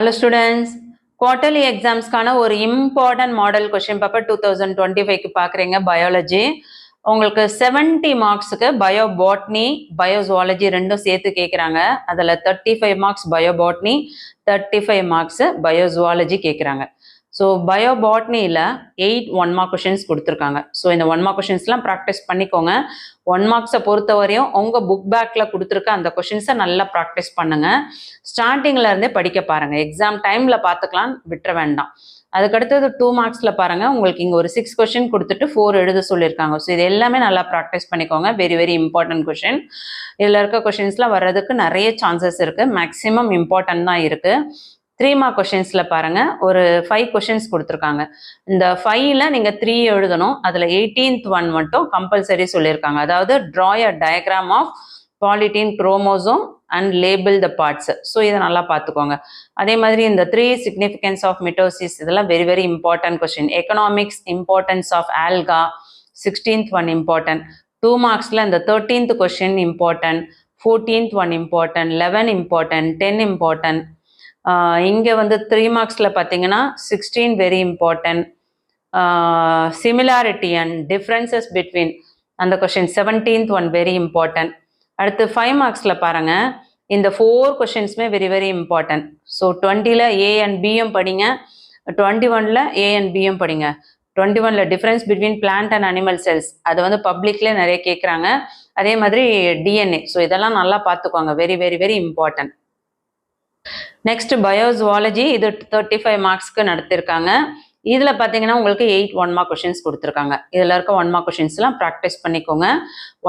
Hello students, quarterly exams கான ஒரு important model question paper 2025 க்கு பார்க்குறீங்க biology. உங்களுக்கு 70 மார்க்ஸுக்கு biobotany, biozoology ரெண்டும் சேர்த்து கேட்குறாங்க. அதில் 35 மார்க்ஸ் biobotany, 35 மார்க்ஸ் biozoology கேட்குறாங்க. ஸோ பயோபாட்னியில் 8 1 மார்க் கொஷின்ஸ் கொடுத்துருக்காங்க. ஸோ இந்த 1 மார்க் கொஷின்ஸ்லாம் ப்ராக்டிஸ் பண்ணிக்கோங்க. 1 மார்க்ஸை பொறுத்த வரையும் உங்கள் புக் பேக்கில் கொடுத்துருக்க அந்த கொஷின்ஸை நல்லா ப்ராக்டிஸ் பண்ணுங்கள். ஸ்டார்டிங்கில் இருந்தே படிக்க பாருங்கள். எக்ஸாம் டைமில் பார்த்துக்கலாம், விட்டுற வேண்டாம். அதுக்கடுத்தது 2 மார்க்ஸில் பாருங்கள், உங்களுக்கு இங்கே ஒரு 6 கொஷின் கொடுத்துட்டு 4 எழுத சொல்லியிருக்காங்க. ஸோ இது எல்லாமே நல்லா ப்ராக்டிஸ் பண்ணிக்கோங்க. Very very important question. இதில் இருக்க கொஷின்ஸ்லாம் வர்றதுக்கு நிறைய சான்சஸ் இருக்குது. மேக்ஸிமம் இம்பார்ட்டன்ட் தான் இருக்குது. 3 மார்க் கொஷின்ஸில் பாருங்கள், ஒரு 5 கொஷின்ஸ் கொடுத்துருக்காங்க. இந்த 5ல் நீங்கள் 3 எழுதணும். அதில் 18th ஒன் மட்டும் கம்பல்சரி சொல்லியிருக்காங்க. அதாவது draw a diagram of polytene chromosome and label the parts. So இதை நல்லா பார்த்துக்கோங்க. அதே மாதிரி இந்த 3 சிக்னிஃபிகன்ஸ் ஆஃப் மிட்டோசிஸ் இதெல்லாம் very very important question. Economics importance of algae 16th one important. 2 மார்க்ஸில் இந்த 13th question important, 14th one important, 11 important, 10 important. இங்கே வந்து 3 மார்க்ஸில் பார்த்தீங்கன்னா 16 very important. Similarity and differences between அந்த question 17th one very important. அடுத்து 5 மார்க்ஸில் பாருங்கள், இந்த 4 கொஷின்ஸுமே வெரி வெரி இம்பார்ட்டன்ட். ஸோ 20ல் ஏ அண்ட் பியும் படிங்க, 21ல் ஏ அண்ட் பியும் படிங்க. 21ல் difference between plant and animal cells, அது வந்து பப்ளிக்லேயே நிறைய கேட்குறாங்க. அதே மாதிரி டிஎன்ஏ. ஸோ இதெல்லாம் நல்லா பார்த்துக்கோங்க, very very very important. Next பயோசுவாலஜி, இது 35 மார்க்ஸ்க்கு நடத்திருக்காங்க. இதில் பார்த்தீங்கன்னா உங்களுக்கு 8 1 மார்க் கொஷின்ஸ் கொடுத்துருக்காங்க. இதில் இருக்க 1 மார்க் கொஷின்ஸ்லாம் ப்ராக்டிஸ் பண்ணிக்கோங்க.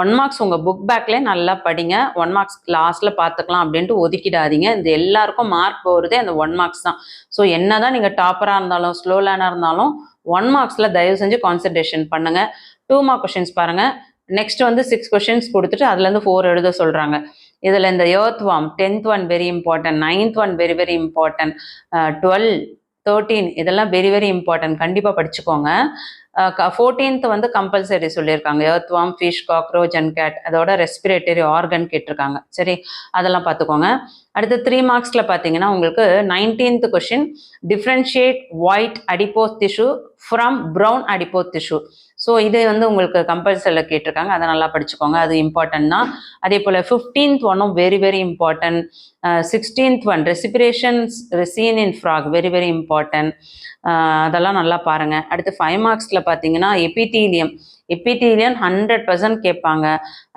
1 மார்க்ஸ் உங்கள் புக் பேக்லேயே நல்லா படிங்க. 1 மார்க்ஸ் லாஸ்ட்டில் பார்த்துக்கலாம் அப்படின்ட்டு ஒதுக்கிடாதீங்க. இந்த எல்லாருக்கும் மார்க் போகிறதே அந்த 1 மார்க்ஸ் தான். ஸோ என்ன தான் நீங்கள் டாப்பராக இருந்தாலும் ஸ்லோ லேர்னாக இருந்தாலும் 1 மார்க்ஸில் தயவு செஞ்சு கான்சன்ட்ரேஷன் பண்ணுங்கள். 2 மார்க் கொஷின்ஸ் பாருங்கள். நெக்ஸ்ட் வந்து 6 கொஷின்ஸ் கொடுத்துட்டு அதுலேருந்து 4 எழுத சொல்கிறாங்க. இதில் இந்த earth warm 10th one very important, 9th one very very important, 12, 13 இதெல்லாம் வெரி வெரி இம்பார்ட்டன்ட். கண்டிப்பாக படிச்சுக்கோங்க. 14th வந்து கம்பல்சரி சொல்லியிருக்காங்க. Earthworm, fish, cockroach and cat, அதோட ரெஸ்பிரேட்டரி ஆர்கன் கேட்டிருக்காங்க. சரி, அதெல்லாம் பார்த்துக்கோங்க. அடுத்து 3 மார்க்ஸில் பார்த்தீங்கன்னா உங்களுக்கு 19th question, differentiate white adipose tissue from brown adipose tissue. So இது வந்து உங்களுக்கு கம்பல்சரியில் கேட்டிருக்காங்க. அதை நல்லா படிச்சுக்கோங்க, அது இம்பார்ட்டன்ட் தான். அதே போல் 15th ஒன்னும் very very important. 16th one respirations seen in frog very very important. அதெல்லாம் நல்லா பாருங்கள். அடுத்து 5 மார்க்ஸில் பார்த்தீங்கன்னா எபித்தீலியம் 100% கேட்பாங்க.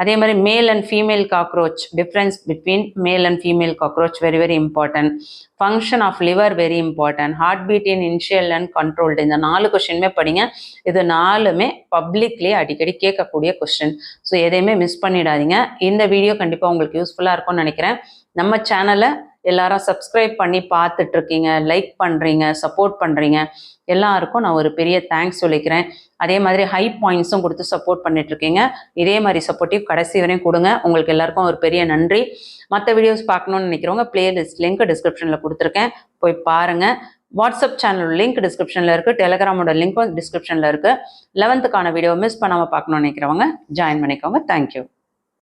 அதே மாதிரி male and female cockroach, difference between male and female cockroach very very important. Function of liver very important. Heart beat in initial and controlled. இந்த 4 கொஷினுமே படிங்க. இது 4மே பப்ளிக்லேயே அடிக்கடி கேட்கக்கூடிய கொஸ்டின். ஸோ எதையுமே மிஸ் பண்ணிடாதீங்க. இந்த வீடியோ கண்டிப்பாக உங்களுக்கு யூஸ்ஃபுல்லாக இருக்கும்னு நினைக்கிறேன். நம்ம சேனலை எல்லாரும் சப்ஸ்கிரைப் பண்ணி பார்த்துட்ருக்கீங்க, லைக் பண்ணுறீங்க, சப்போர்ட் பண்ணுறீங்க. எல்லாருக்கும் நான் ஒரு பெரிய தேங்க்ஸ் சொல்லிக்கிறேன். அதே மாதிரி ஹை பாயிண்ட்ஸும் கொடுத்து சப்போர்ட் பண்ணிட்டுருக்கீங்க. இதே மாதிரி சப்போர்ட்டிவ் கடைசி வரையும் கொடுங்க. உங்களுக்கு எல்லாருக்கும் ஒரு பெரிய நன்றி. மற்ற வீடியோஸ் பார்க்கணுன்னு நினைக்கிறவங்க பிளேலிஸ்ட் லிங்க் டிஸ்கிரிப்ஷனில் கொடுத்துருக்கேன், போய் பாருங்கள். வாட்ஸ்அப் சேனல் லிங்க் டிஸ்கிரிப்ஷனில் இருக்குது, டெலிகிராமோட லிங்க்கும் டிஸ்கிரிப்ஷனில் இருக்குது. 11th வீடியோ மிஸ் பண்ணாமல் பார்க்கணுன்னு நினைக்கிறவங்க ஜாயின் பண்ணிக்கோங்க. தேங்க்யூ.